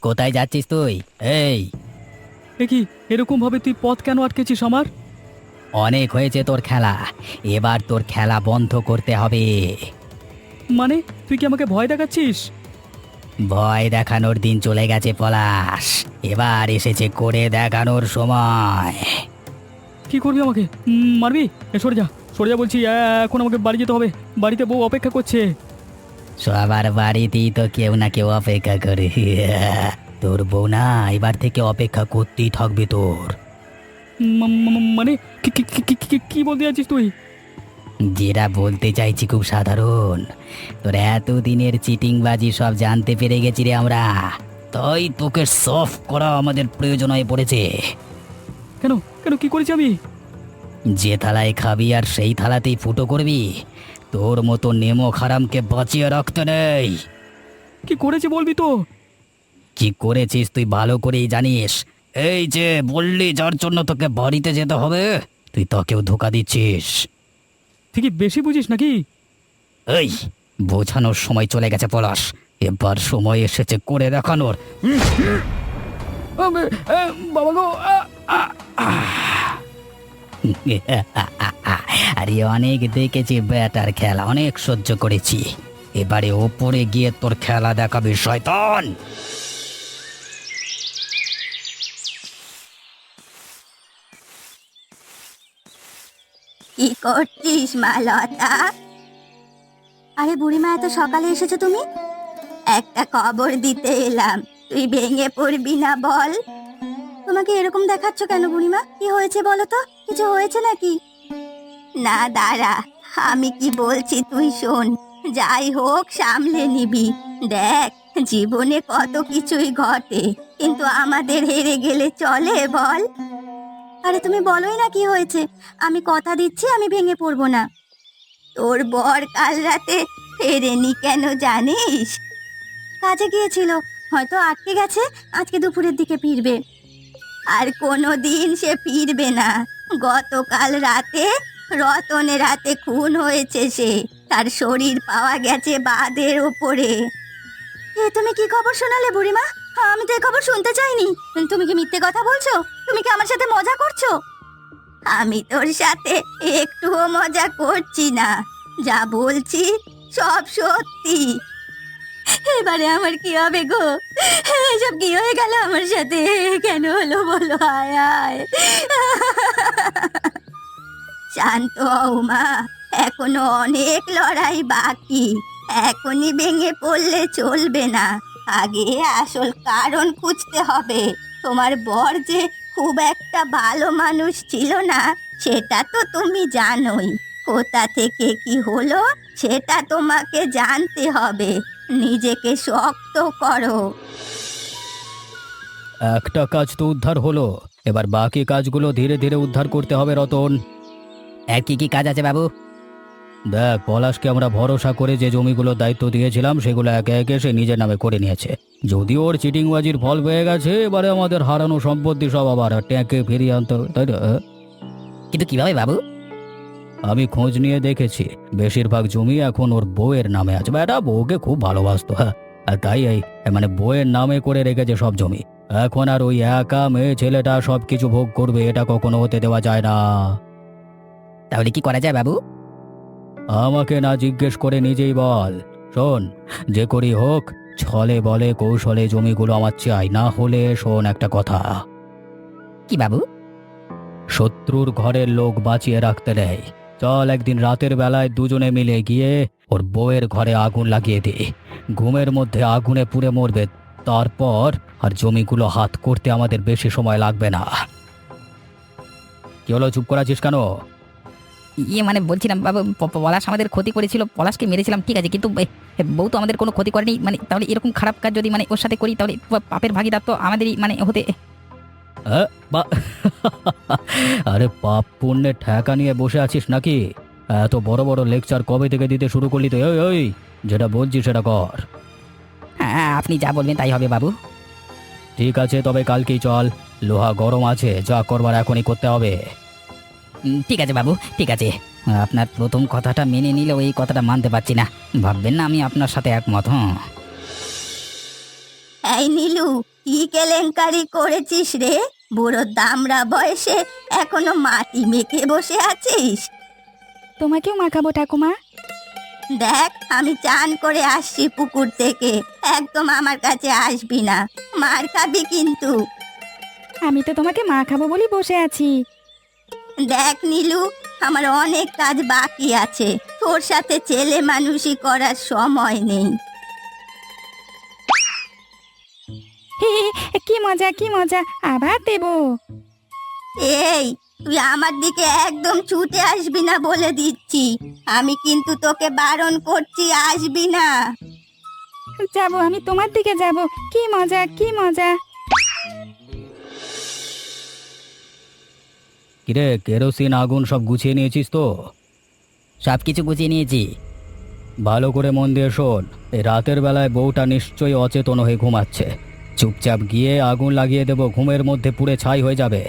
কোথায় যাচ্ছিস তুই? এই, এ কি, এরকম ভাবে তুই পথ কেন আটকেছিস আমার? অনেক হয়েছে তোর খেলা। এবার তোর খেলা বন্ধ করতে হবে। মানে তুই কি আমাকে ভয় দেখাচ্ছিস? ভয় দেখানোর দিন চলে গেছে পলাশ। এবার এসেছে করে দেখানোর সময়। কি করবি আমাকে? মারবি? সরে যা, সরে যা বলছি। এখন আমাকে বাড়ি যেতে হবে, বাড়িতে বউ অপেক্ষা করছে। সবার বাড়িতেই তো কেউ না কেউ অপেক্ষা করে। তোর বউ না এবার থেকে অপেক্ষা করতেই থাকবে তোর। মানে কি বলতে যাচ্ছিস তুই? যেটা বলতে চাইছি খুব সাধারণ। তোর এতদিনের চিটিংবাজি সব জানতে পেরে গেছি রে আমরা। তাই তোকে সফট করা আমাদের প্রয়োজন হয়ে পড়েছে। কেন কেন, কি করেছি আমি? যে থালায় খাবি আর সেই থালাতেই ফুটো করবি। তোর মতো নেমো খারামকে বাঁচিয়ে রাখতে নেই। কি করেছি বলবি তো? কি করেছিস তুই ভালো করেই জানিস। এই যে বললি যার জন্য তোকে বাড়িতে যেতে হবে, তুই তাকেও ধোকা দিচ্ছিস। তুই কি বেশি বুঝিস নাকি? এই, বোঝানোর সময় চলে গেছে পলাশ। এবার সময় এসেছে করে দেখানোর। বাবা গো! আরে অনেক দেখেছি ব্যাটার খেলা, অনেক সহ্য করেছি। এবারে ওপরে গিয়ে তোর খেলা দেখাবি শয়তান। কি করছিস মা লতা? আরে বুড়িমা, এত সকালে এসেছো তুমি? একটা খবর দিতে এলাম, তুই ভেঙে পড়বি না বল। তোমাকে এরকম দেখাচ্ছ কেন বুড়িমা? কি হয়েছে বলো তো, কিছু হয়েছে নাকি? না দাঁড়া, আমি কি বলছি তুই শোন। যাই হোক সামলে নিবি। দেখ, জীবনে কত কিছুই ঘটে, কিন্তু আমাদের হেরে গেলে চলে বল? আরে তুমি বলোই না কি হয়েছে। আমি কথা দিচ্ছি আমি ভেঙে পড়বো না। তোর বর কাল রাতে ফেরেনি কেন জানিস? কাজে গিয়েছিল, হয়তো আটকে গেছে, আজকে দুপুরের দিকে ফিরবে। আর কোনো দিন সে ফিরবে না। গতকাল রাতে রতনের হাতে খুন হয়েছে সে, তার শরীর পাওয়া গেছে বাঁধের ওপরে। এ তুমি কি খবর শোনালে বুড়িমা? আমি তো এ খবর শুনতে চাইনি। তুমি কি মিথ্যে কথা বলছো? তুমি কি আমার সাথে মজা করছো? আমি তোর সাথে একটুও মজা করছি না, যা বলছি সব সত্যি। এবারে আমার কি হবে গো? এসব কি হয়ে গেল আমার সাথে? কেন হলো বলো, আয় আয়। শান্ত হও মা, এখনো অনেক লড়াই বাকি। এখনই ভেঙে পড়লে চলবে না, আগে আসল কারণ খুঁজতে হবে। তোমার বর যে খুব একটা ভালো মানুষ ছিল না, সেটা তো তুমি জানোই। কোথা থেকে কি হলো সেটা তোমাকে জানতে হবে। নিজেকে শক্ত করো। একটা কাজ তো উদ্ধার হলো, এবার বাকি কাজগুলো ধীরে ধীরে উদ্ধার করতে হবে রতন। আর কি কি কাজ আছে বাবু? দেখ, পলাশকে আমরা ভরসা করে যে জমিগুলোর দায়িত্ব দিয়েছিলাম সেগুলো একে একে সে নিজের নামে করে নিয়েছে। যদিও ওর চিটিংবাজির ফল পেয়ে গেছে, এবারে আমাদের হারানো সম্পত্তি সব আবার ট্যাঁকে ফিরিয়ে আনতে হবে, তাই না? কিন্তু কিভাবে বাবু? আমি খোঁজ নিয়ে দেখেছি, বেশিরভাগ জমি এখন ওর বউয়ের নামে আছে। বেটা বউকে খুব ভালোবাসতো, হ্যাঁ, আর তাই এই মানে বউয়ের নামে করে রেখেছে সব জমি। এখন আর ওই একা মেয়ে ছেলেটা সবকিছু ভোগ করবে, এটা কখনো হতে দেওয়া যায় না। তাহলে কি করা যায় বাবু? আমাকে না জিজ্ঞেস করে নিজেই বল। শোন, যে করি হোক ছলে বলে কৌশলে জমিগুলো আমার চাই, না হলে শোন একটা কথা। কি বাবু? শত্রুর ঘরের লোক বাঁচিয়ে রাখতে নেই। চল একদিন রাতের বেলায় দুজনে মিলে গিয়ে ওর বউয়ের ঘরে আগুন লাগিয়ে দে। ঘুমের মধ্যে আগুনে পুড়ে মরবে, তারপর আর জমিগুলো হাত করতে আমাদের বেশি সময় লাগবে না। কি হলো, চুপ করে আছিস কেন? মানে বলছিলাম বাবু, পলাশ আমাদের ক্ষতি করেছিল, পলাশকে মেরেছিলাম ঠিক আছে, কিন্তু বউ তো আমাদের কোনো ক্ষতি করেনি। মানে তাহলে এরকম খারাপ কাজ যদি মানে ওর সাথে করি, তাহলে পাপের ভাগিদার তো আমাদেরই মানে হতে। আরে পাপ পুণ্যের ঠেকা নিয়ে বসে আছিস নাকি? এত বড় বড় লেকচার কবে থেকে দিতে শুরু করলি তো? ওই ওই, যেটা বলছি সেটা কর। হ্যাঁ, আপনি যা বলবেন তাই হবে বাবু। ঠিক আছে, তবে কালকেই চল। লোহা গরম আছে, যা করবার এখনই করতে হবে। ঠিক আছে বাবু, ঠিক আছে। আপনার প্রথম কথাটা মেনে নিলেও এই কথাটা মানতে পারছি না। ভাববেন না আমি আপনার সাথে একমত। হ্যাঁ, এই নীলু, কি কেলেঙ্কারি করেছিস রে? বুড়ো দামড়া বয়সে এখনো মাটি মেখে বসে আছিস? তোমাকেও মাখাবো ঠাকুমা। দেখ, আমি চান করে আসছি পুকুর থেকে, একদম আমার কাছে আসবি না, মার খাবি কিন্তু। আমি তো তোমাকে মাখাবো বলি বসে আছি। দেখ নীলু, আমার অনেক কাজ বাকি আছে, তোর সাথে ছেলে মানুষই করার সময় নেই। হে হে, কি মজা কি মজা, আবার দেবো। এই, তুই আমার দিকে একদম ছুটে আসবি না বলে দিচ্ছি, আমি কিন্তু তোকে বারণ করছি, আসবি না। যাবো, আমি তোমার দিকে যাব। কি মজা কি মজা। কিরে, কেরোসিন আগুন সব গুছিয়ে নিয়েছিস তো? সব কিছু গুছিয়ে নিয়েছি। ভালো করে মন দিয়ে শোন, এই রাতের বেলায় বউটা নিশ্চয়ই অচেতন হয়ে ঘুমাচ্ছে। চুপচাপ গিয়ে আগুন লাগিয়ে দেবো, ঘুমের মধ্যে পুড়ে ছাই হয়ে যাবে।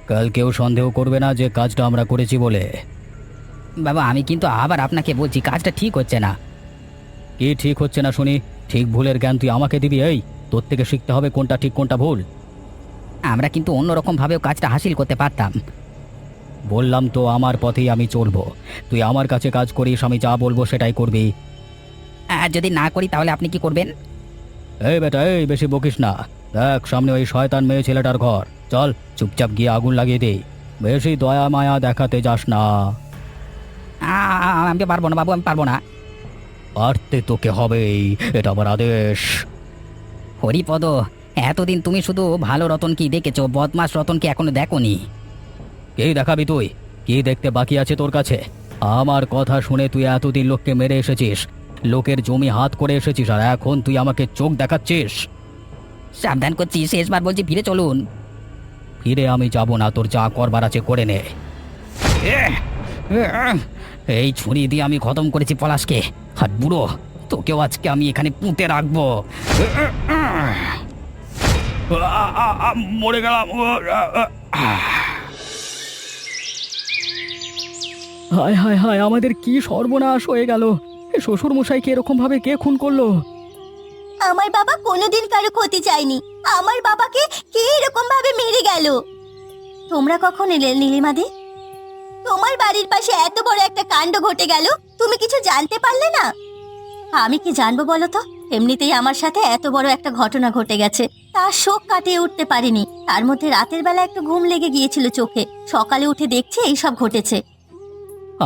কাল কেউ সন্দেহ করবে না যে কাজটা আমরা করেছি বলে। বাবা, আমি কিন্তু আবার আপনাকে বলছি, কাজটা ঠিক হচ্ছে না। কি ঠিক হচ্ছে না শুনি? ঠিক ভুলের জ্ঞান তুই আমাকে দিবি? এই, তোর থেকে শিখতে হবে কোনটা ঠিক কোনটা ভুল। আমরা কিন্তু অন্যরকম ভাবেও কাজটা হাসিল করতে পারতাম। বললাম তো, আমার পথেই আমি চলবো। তুই আমার কাছে কাজ করিস, আমি যা বলবো সেটাই করবি। আর যদি না করি তাহলে আপনি কি করবেন? এই বেটা, এই বেশি বকিস না। দেখ, সামনে ওই শয়তান মেয়ে ছেলেটার ঘর, চল চুপচাপ গিয়ে আগুন লাগিয়ে দে। বেশি দয়া মায়া দেখাতে যাস না। আমি পারবো না বাবু, আমি পারবো না। পারতে তোকে হবেই, এটা আমার আদেশ। হরিপদ, এতদিন তুমি শুধু ভালো রতনকেই দেখেছো, বদমাস রতনকে এখনো দেখোনি। কি দেখাবি তুই? কি দেখতে বাকি আছে তোর কাছে? আমার কথা শুনে তুই এতদিন লোককে মেরে এসেছিস, লোকের জমি হাত করে এসেছিস, আর এখন তুই আমাকে চোখ দেখাচ্ছিস। সাবধান করছি, শেষবার বলছি ফিরে চলুন। ফিরে আমি যাব না, তোর যা করবার আছে করে নে। এই ছুরি দিয়ে আমি খতম করেছি পলাশকে, আর বুড়ো তোকেও আজকে আমি এখানে পুঁতে রাখবো। মরে গেলাম। হায় হায় হায়, আমাদের কি সর্বনাশ হয়ে গেল! শ্বশুর মশাইকে এরকম ভাবে কে খুন করলো? আমার বাবা কোনোদিন কারো ক্ষতি চায়নি, আমার বাবাকে কে এরকম ভাবে মেরে গেল? তোমরা কখন এলে নীলিমাদি? তোমার বাড়ির পাশে এত বড় একটা কাণ্ড ঘটে গেল, তুমি কিছু জানতে পারলে না? আমি কি জানবো বলো তো? এমনিতেই আমার সাথে এত বড় একটা ঘটনা ঘটে গেছে, তার শোক কাটিয়ে উঠতে পারিনি। তার মধ্যে রাতের বেলা একটু ঘুম লেগে গিয়েছিল চোখে, সকালে উঠে দেখছি এইসব ঘটেছে।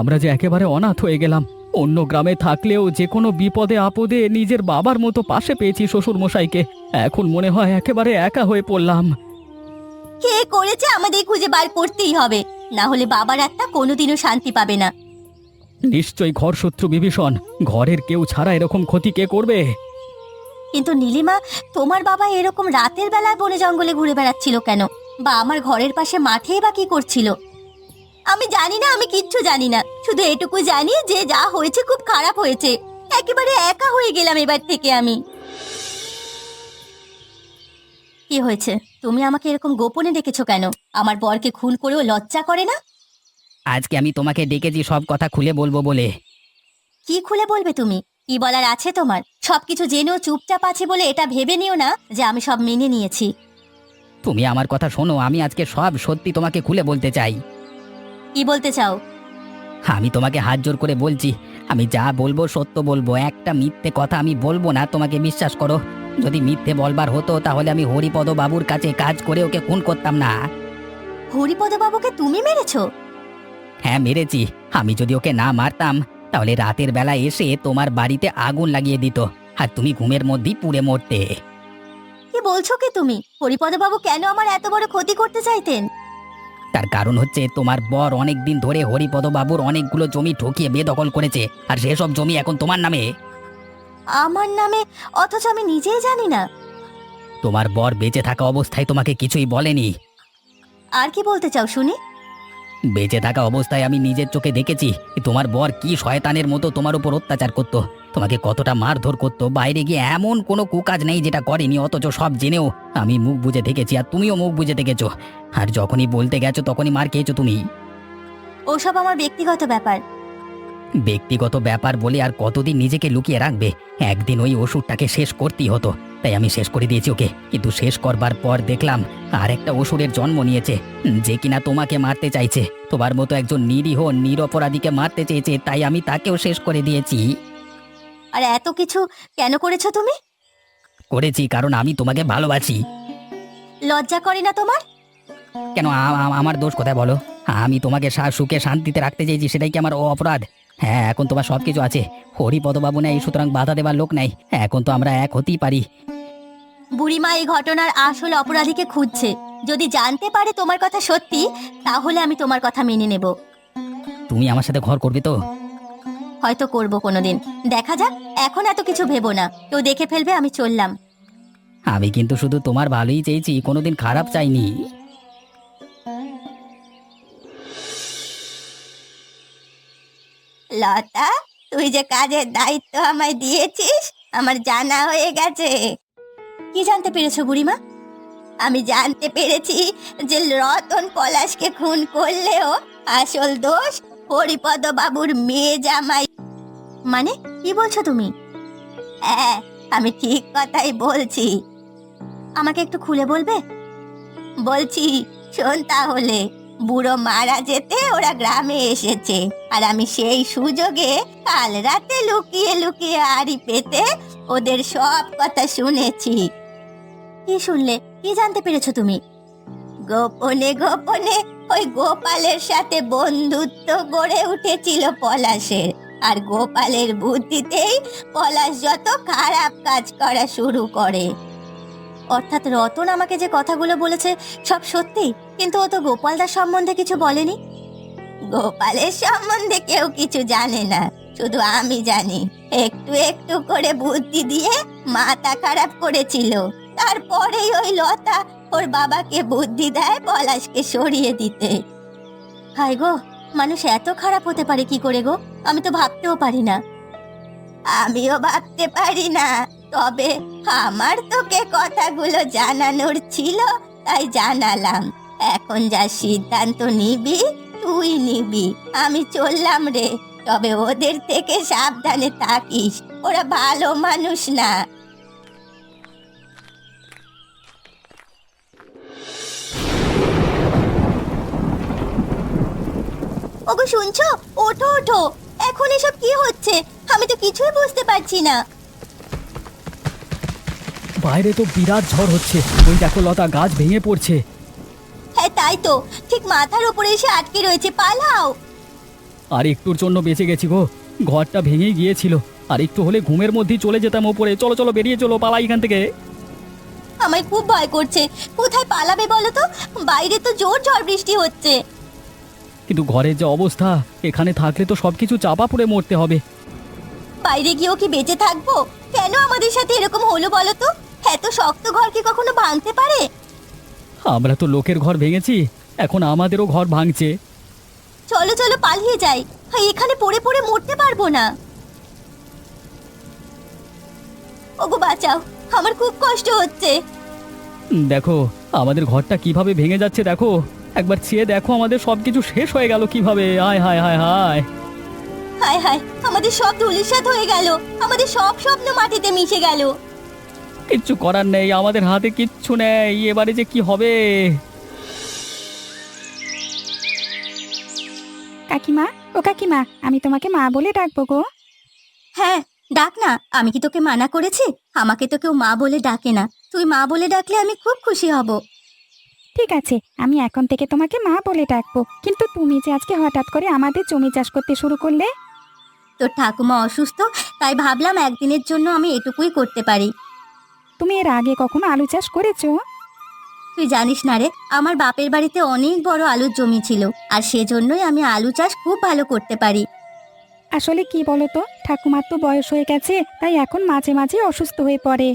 আমরা যে একেবারে অনাথ হয়ে গেলাম। অন্য গ্রামে থাকলেও যে কোনো বিপদে আপদে নিজের বাবার মতো পাশে পেয়েছি শ্বশুর মশাইকে, এখন মনে হয় একেবারে একা হয়ে পড়লাম। কে করেছে আমাদের খুঁজে বার করতেই হবে, না হলে বাবার আত্মা কোনোদিনও শান্তি পাবে না। নিশ্চয়ই ঘর শত্রু বিভীষণ, ঘরের কেউ ছাড়া এরকম ক্ষতি কে করবে? কিন্তু নীলিমা, তোমার বাবা এরকম রাতের বেলায় বনে জঙ্গলে ঘুরে বেড়াচ্ছিল কেন? বা আমার ঘরের পাশে মাঠেই বা কি করছিল? আমি জানি না, আমি কিচ্ছু জানি না, শুধু এটুকু জানি যে যা হয়েছে খুব খারাপ হয়েছে। একেবারে একা হয়ে গেলাম এবার থেকে আমি। কি হয়েছে? তুমি আমাকে এরকম গোপনে ডেকেছো কেন? আমার বরকে খুন করেও লজ্জা করে না? আজকে আমি তোমাকে ডেকেছি সব কথা খুলে বলবো বলে। কি খুলে বলবে তুমি? কি বলার আছে তোমার? সবকিছু জেনেও চুপচাপ আছে বলে এটা ভেবে নিও না যে আমি সব মেনে নিয়েছি। তুমি আমার কথা শোনো, আমি আজকে সব সত্যি তোমাকে খুলে বলতে চাই। কি বলতে চাও? আমি তোমাকে হাত জোর করে বলছি, আমি যা বলবো সত্য বলবো, একটা মিথ্যে কথা আমি বলবো না, তোমাকে বিশ্বাস করো। যদি মিথ্যে বলবার হতো তাহলে আমি হরিপদ বাবুর কাছে কাজ করে ওকে খুন করতাম না। হরিপদ বাবুকে তুমি মেরেছো? হ্যাঁ, মেরেছি। আমি যদি ওকে না মারতাম তাহলে রাতের বেলা এসে তোমার বাড়িতে আগুন লাগিয়ে দিত, আর তুমি ঘুমের মধ্যেই পুড়ে মরতে। কি বলছো কি তুমি? হরিপদ বাবু কেন আমার এত বড় ক্ষতি করতে চাইতেন? তার কারণ হচ্ছে তোমার বর অনেক দিন ধরে হরিপদ বাবুর অনেকগুলো জমি ঠকিয়ে বেদখল করেছে, আর সেসব জমি এখন তোমার নামে। আমার নামে? অথচ আমি নিজেই জানি না। তোমার বর বেঁচে থাকা অবস্থায় তোমাকে কিছুই বলেনি। আর কি বলতে চাও শুনি? বেঁচে থাকা অবস্থায় আমি নিজের চোখে দেখেছি তোমার বর কি শয়তানের মতো তোমার উপর অত্যাচার করত, তোমাকে কতটা মারধর করতো। বাইরে গিয়ে এমন কোনো কুকাজ নেই যেটা করেনি, অথচ সব জেনেও আমি মুখ বুজে দেখেছি, আর তুমিও মুখ বুজে দেখেছো। আর যখনই বলতে গেছো তখনই মার খেয়েছো তুমি। ওসব আমার ব্যক্তিগত ব্যাপার। ব্যক্তিগত ব্যাপার বলে আর কতদিন নিজেকে লুকিয়ে রাখবে? একদিন ওই ওষুধটাকে শেষ করতেই হতো, তাই আমি শেষ করে দিয়েছি ওকে। কিন্তু শেষ করবার পর দেখলাম আর একটা অসুরের জন্ম নিয়েছে, যে কিনা তোমাকে মারতে চাইছে। তোমার মতো একজন নিরীহ নিরপরাধীকে মারতে চেয়েছে, তাই আমি তাকেও শেষ করে দিয়েছি। আর এত কিছু কেন করেছো তুমি? করেছি কারণ আমি তোমাকে ভালোবাসি। লজ্জা করে না তোমার? কেন আমার দোষ কোথায় বলো? আমি তোমাকে সুখে শান্তিতে রাখতে চেয়েছি, সেটাই কি আমার অপরাধ? হ্যাঁ, এখন তোমার সব কিছু আছে, হরিপদবাবু নেই, সুতরাং বাধা দেবার লোক নেই। এখন তো আমরা এক হতেই পারি। বুড়িমা এই ঘটনার আসল অপরাধীকে খুঁজছে। যদি জানতে পারে তোমার কথা সত্যি, তাহলে আমি তোমার কথা মেনে নেব। তুমি আমার সাথে ঘর করবে তো? হয়তো করব কোনোদিন, দেখা যাক। এখন এত কিছু ভেবো না, কেউ দেখে ফেলবে, আমি চললাম। আমি কিন্তু শুধু তোমার ভালোই চেয়েছি, কোনোদিন খারাপ চাইনি। লতা, তুই যে কাজের দায়িত্ব আমায় দিয়েছিস, আমার জানা হয়ে গেছে। কি জানতে পেরেছো বুড়িমা? আমি জানতে পেরেছি যে রতন পলাশকে খুন করলেও আসল দোষ হরিপদ বাবুর মেয়ে জামাই। মানে কি বলছো তুমি? হ্যাঁ, আমি ঠিক কথাই বলছি। আমাকে একটু খুলে বলবে? বলছি, শোন তাহলে। বুড়ো মারা যেতে ওরা গ্রামে এসেছে, আর আমি সেই সুযোগে কাল রাতে লুকিয়ে লুকিয়ে আড়ি পেতে ওদের সব কথা শুনেছি। কি শুনলে? কি জানতে পেরেছো তুমি? গোপনে গোপনে ওই গোপালের সাথে বন্ধুত্ব গড়ে উঠেছিল পলাশের, আর গোপালের বুদ্ধিতেই পলাশ যত খারাপ কাজ করা শুরু করে। অর্থাৎ রতন আমাকে যে কথাগুলো বলেছে সব সত্যি, কিন্তু ও তো গোপালদার সম্বন্ধে কিছু বলেনি। গোপালের সম্বন্ধে কেউ কিছু জানে না, শুধু আমি জানি। একটু একটু করে বুদ্ধি দিয়ে মাথা খারাপ করেছিল, তারপরেই ওই লতা ওর বাবাকে বুদ্ধি দেয় পলাশকে সরিয়ে দিতে। হায় গো, মানুষ এত খারাপ হতে পারে কি করে গো? আমি তো ভাবতেও পারি না। আমিও ভাবতে পারি না, তবে আমার তোকে কথাগুলো জানানোর ছিল, তাই জানালাম। এখন যা সিদ্ধান্ত নিবি তুই নিবি। আমি চললাম রে, তবে ওদের থেকে সাবধানে থাকিস, ওরা ভালো মানুষ না। ওগো শুনছো? ওঠো ওঠো, এখন এসব কি হচ্ছে? আমি তো কিছুই বুঝতে পারছি না। বাইরে তো বিরাট ঝড় হচ্ছে, ওই দেখো লতা, গাছ ভেঙে পড়ছে। হ্যাঁ তাই তো, ঠিক মাথার উপরে এসে আটকে রয়েছে, পালাও। আর একটুর জন্য বেঁচে গেছি গো, ঘরটা ভেঙেই গিয়েছিল। আর একটু হলে ঘুমের মধ্যেই চলে যেতাম ওপরে। চলো চলো, বেরিয়ে চলো, পালাই এখান থেকে। আমায় খুব ভয় করছে, কোথায় পালাবে বলো তো? বাইরে তো জোর ঝড় বৃষ্টি হচ্ছে। কিন্তু ঘরের যে অবস্থা, এখানে থাকলে তো সবকিছু চাপা পড়ে মরতে হবে। বাইরে গিয়েও কি বেঁচে থাকবো? কেন আমাদের সাথে এরকম হলো বলো তো? এত শক্ত ঘর কি কখনো ভাঙতে পারে? আমরা তো লোকের ঘর ভেঙেছি, এখন আমাদেরও ঘর ভাঙছে। চলো চলো পালিয়ে যাই, এখানে পড়ে পড়ে মরতে পারবো না। ওগো বাঁচাও, আমার খুব কষ্ট হচ্ছে। দেখো আমাদের ঘরটা কিভাবে ভেঙে যাচ্ছে, দেখো একবার চেয়ে দেখো, আমাদের সবকিছু শেষ হয়ে গেল কিভাবে। হায় হায় হায় হায়। হায় হায়, আমাদের সব ধূলিসাৎ হয়ে গেল, আমাদের সব স্বপ্ন মাটিতে মিশে গেল। কিচ্ছু করার নেই, আমাদের হাতে কিচ্ছু নেই, এবারে যে কি হবে। কাকিমা, ও কাকিমা, আমি তোমাকে মা বলে ডাকবো গো। হ্যাঁ ডাক না, আমি কি তোকে মানা করেছি? আমাকে তো কেউ মা বলে ডাকে না, তুই মা বলে ডাকলে আমি খুব খুশি হব। ঠিক আছে, আমি এখন থেকে তোমাকে মা বলে ডাকবো। কিন্তু তুমি যে আজকে হঠাৎ করে আমাদের জমি চাষ করতে শুরু করলে। তোর ঠাকুমা অসুস্থ, তাই ভাবলাম একদিনের জন্য আমি এটুকুই করতে পারি। তুমি এর আগে কখনো আলু চাষ করেছো? তুই জানিস না রে, আমার বাপের বাড়িতে অনেক বড় আলুর জমি ছিল, আর সেজন্যই আমি আলু চাষ খুব ভালো করতে পারি। আসলে কি বলতো, ঠাকুমার তো বয়স হয়ে গেছে, তাই এখন মাঝে মাঝে অসুস্থ হয়ে পড়ে।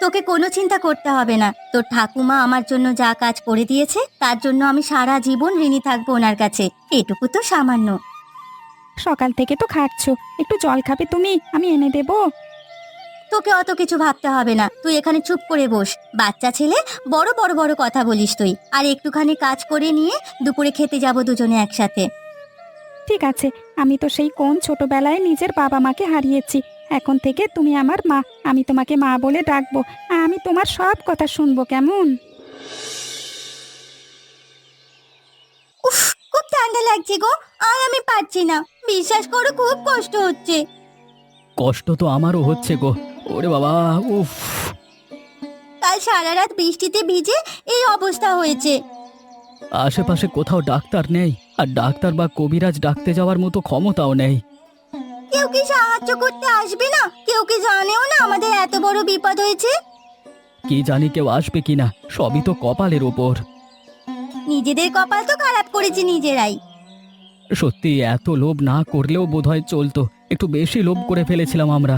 তোকে কোনো চিন্তা করতে হবে না, তোর ঠাকুমা আমার জন্য যা কাজ করে দিয়েছে তার জন্য আমি সারা জীবন ঋণী থাকবো ওনার কাছে। এটুকু তো সামান্য। সকাল থেকে তো খাটছো, একটু জল খাবে তুমি? আমি এনে দেবো। তোকে অত কিছু ভাবতে হবে না, তুই এখানে চুপ করে বস। বাচ্চা ছেলে, বড় বড় বড় কথা বলিস তুই। আর একটুখানি কাজ করে নিয়ে দুপুরে খেতে যাব দুজনে একসাথে। ঠিক আছে, আমি তো সেই কোন ছোটবেলায় নিজের বাবা মাকে হারিয়েছি। এখন থেকে তুমি আমার মা, আমি তোমাকে মা বলে ডাকবো। আমি তোমার সব কথা শুনবো, কেমন? উফ, খুব ঠান্ডা লাগছে গো, আর আমি পারছি না। বিশ্বাস করো, খুব কষ্ট হচ্ছে। কষ্ট তো আমারও হচ্ছে গো। ওরে বাবা, উফ। কাল সারা রাত বৃষ্টিতে ভিজে এই অবস্থা হয়েছে। আশেপাশে কোথাও ডাক্তার নেই, আর ডাক্তার বা কবিরাজ ডাকতে যাওয়ার মতো ক্ষমতাও নেই। কেউ কি সাহায্য করতে আসবে না? কেউ কি জানেও না আমাদের এত বড় বিপদ হয়েছে? কি জানি কেউ আসবে কিনা, সবই তো কপালের ওপর। নিজেদের কপাল তো খারাপ করেছি নিজেরাই। সত্যি এত লোভ না করলেও বোধহয় চলতো, একটু বেশি লোভ করে ফেলেছিলাম আমরা।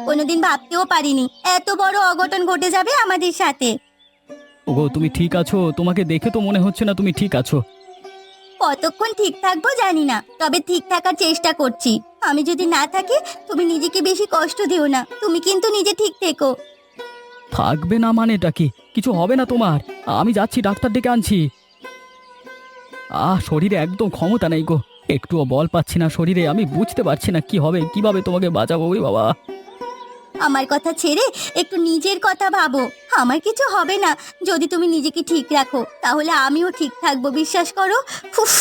কোনোদিন ভাবতেও পারিনি এত বড় অঘটন ঘটে যাবে আমাদের সাথে। ওগো, তুমি ঠিক আছো? তোমাকে দেখে তো মনে হচ্ছে না তুমি ঠিক আছো। কতক্ষণ ঠিক থাকবো জানি না, তবে ঠিক থাকার চেষ্টা করছি। আমি যদি না থাকি, তুমি নিজেকে বেশি কষ্ট দিও না। তুমি কিন্তু নিজে ঠিক থেকো। থাকবে না মানেটা কি? কিছু হবে না তোমার। আমি যাচ্ছি, ডাক্তার ডেকে আনছি। শরীরে একদম ক্ষমতা নেই গো, একটুও বল পাচ্ছি না শরীরে। আমি বুঝতে পারছি না কি হবে, কিভাবে তোমাকে বাঁচাবো। ওই বাবা, আমার কথা ছেড়ে একটু নিজের কথা ভাবো। আমার কিছু হবে না যদি তুমি নিজেকে ঠিক রাখো, তাহলে আমিও ঠিক থাকবো, বিশ্বাস করো। উফ,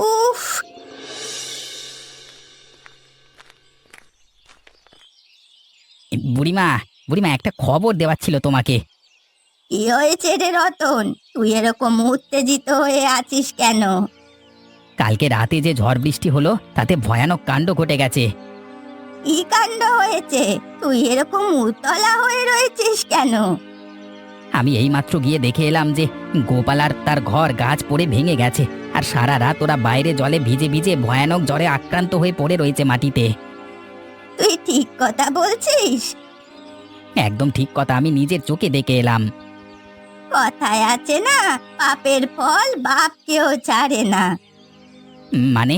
উফ। বুড়িমা, বুড়িমা, একটা খবর দেওয়ার ছিল তোমাকে। কি হয়েছে রে রতন? তুই এরকম উত্তেজিত হয়ে আছিস কেন? কালকে রাতে যে ঝড় বৃষ্টি হলো তাতে ভয়ানক কাণ্ড ঘটে গেছে। কি কাণ্ড হয়েছে? তুই এরকম উতলা হয়ে রয়েছিস কেন? আমি এইমাত্র গিয়ে দেখে এলাম যে গোপাল আর তার ঘর গাছ পড়ে ভেঙে গেছে, আর সারা রাত ওরা বাইরে জলে ভিজে ভিজে ভয়ানক জ্বরে আক্রান্ত হয়ে পড়ে রয়েছে মাটিতে। তুই ঠিক কথা বলছিস? একদম ঠিক কথা, আমি নিজের চোখে দেখে এলাম। কথায় আছে না, পাপের ফল বাপকেও ছাড়ে না। মানে?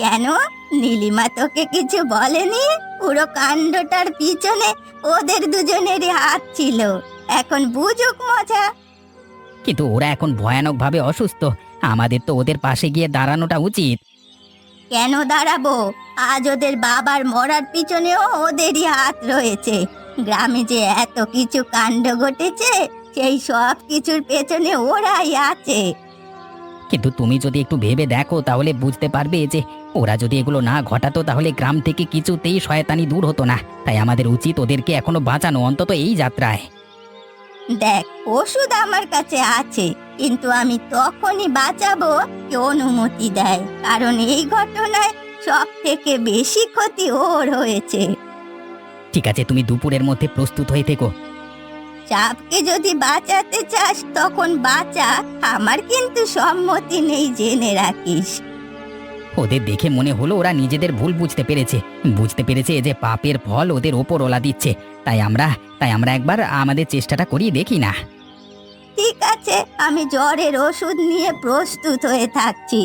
কেন, নীলিমা তোকে কিছু বলেনি? পুরো কাণ্ডটার পিছনে ওদের দুজনেরই হাত ছিল। এখন বুঝুক মজা। কিন্তু ওরা এখন ভয়ানক ভাবে অসুস্থ, আমাদের তো ওদের পাশে গিয়ে দাঁড়ানোটা উচিত। কেন দাঁড়াবো? আজ ওদের বাবার মরার পিছনেও ওদেরই হাত রয়েছে। গ্রামে যে এত কিছু কাণ্ড ঘটেছে, সেই সব কিছুর পেছনে ওরাই আছে। কিন্তু তুমি যদি একটু ভেবে দেখো তাহলে বুঝতে পারবে যে ওরা যদি এগুলো না ঘটাতো তাহলে গ্রাম থেকে কিছুতেই শয়তানি দূর হতো না। তাই আমাদের উচিত ওদেরকে এখনো বাঁচানো, অন্তত এই যাত্রায়। দেখ, ওষুধ আমার কাছে আছে, কিন্তু আমি তখনই বাঁচাবো কে অনুমতি দেয়। কারণ এই ঘটনায় সব থেকে বেশি ক্ষতি ওর হয়েছে। ঠিক আছে, তুমি দুপুরের মধ্যে প্রস্তুত হয়ে থেকো। চাপকে যদি বাঁচাতে চাস তখন বাঁচা, আমার কিন্তু সম্মতি নেই, জেনে রাখিস। ওদের দেখে মনে হলো ওরা নিজেদের ভুল বুঝতে পেরেছে যে পাপের ফল ওদের ওপর ওলা দিচ্ছে। তাই আমরা একবার আমাদের চেষ্টাটা করিয়ে দেখি না? ঠিক আছে, আমি জ্বরের ওষুধ নিয়ে প্রস্তুত হয়ে থাকছি।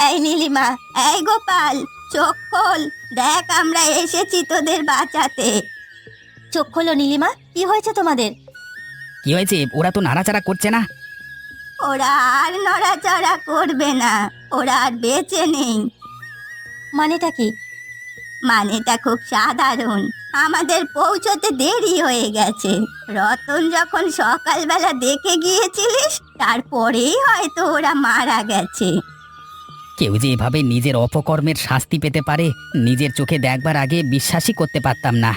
এই নীলিমা, এই গোপাল, চোখ খোল। দেখ, আমরা এসেছি তোদের বাঁচাতে। চোখ খোলো নীলিমা, কি হয়েছে তোমাদের? কি হয়েছে? ওরা তো নাড়াচাড়া করছে না। ওরা আর নড়াচড়া করবে না, ওরা আর বেঁচে নেই। মানেটা কি? মানেটা খুব সাধারণ। আমাদের পৌঁছতে দেরি হয়ে গেছে। রতন যখন সকালবেলা দেখে গিয়েছিলিস, তারপরেই হয়তো ওরা মারা গেছে। কেউ যে এভাবে নিজের অপকর্মের শাস্তি পেতে পারে নিজের চোখে দেখবার আগে বিশ্বাসই করতে পারতাম না।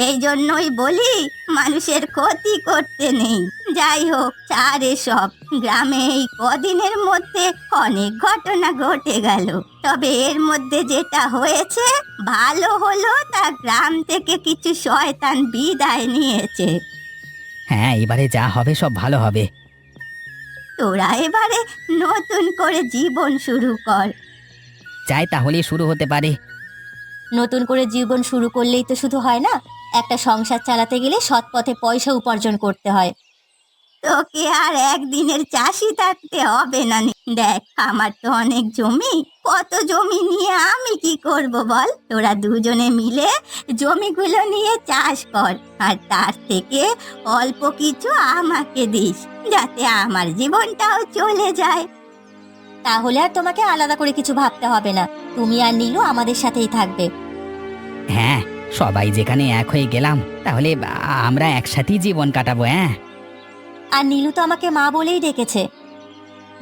এই জন্যই বলি, মানুষের ক্ষতি করতে নেই। যাই হোক, ছাড় এসব। গ্রামে এই কদিনের মধ্যে অনেক ঘটনা ঘটে গেল, তবে এর মধ্যে যেটা হয়েছে ভালো হলো, তা গ্রাম থেকে কিছু শয়তান বিদায় নিয়েছে। হ্যাঁ, এবারে যা হবে সব ভালো হবে। তোরা এবারে নতুন করে জীবন শুরু কর। চাই তাহলে শুরু হতে পারে। নতুন করে জীবন শুরু করলেই তো শুধু হয় না, একটা সংসার চালাতে গেলে সৎ পথে পয়সা উপার্জন করতে হয়। তোকে আর একদিনের চাষি থাকতে হবে না দেখ আমার তো অনেক জমি, কত জমি নিয়ে আমি কি করব বল? তোরা দুজনে মিলে জমিগুলো নিয়ে চাষ কর, আর তার থেকে অল্প কিছু আমাকে দিস, যাতে আমার জীবনটাও চলে যায়। তাহলে আর তোমাকে আলাদা করে কিছু ভাবতে হবে না, তুমি আর নীলু আমাদের সাথেই থাকবে। হ্যাঁ, সবাই যেখানে এক হয়ে গেলাম তাহলে আমরা একসাথেই জীবন কাটাবো। হ্যাঁ, আর নীলু তো আমাকে মা বলেই ডেকেছে।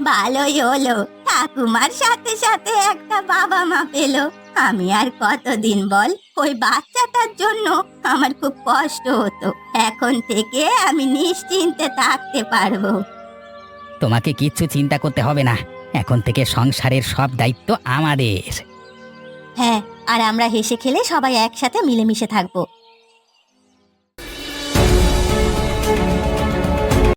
ভালোই হলো, ঠাকুমার সাথে সাথে একটা বাবা মা পেলো। আমি আর কতদিন বল ওই বাচ্চাটার জন্য আমার খুব কষ্ট হতো, এখন থেকে আমি নিশ্চিন্তে থাকতে পারবো। তোমাকে কিচ্ছু চিন্তা করতে হবে না, এখন থেকে সংসারের সব দায়িত্ব আমাদের। হ্যাঁ, আর আমরা হেসে খেলে সবাই একসাথে মিলেমিশে থাকবো।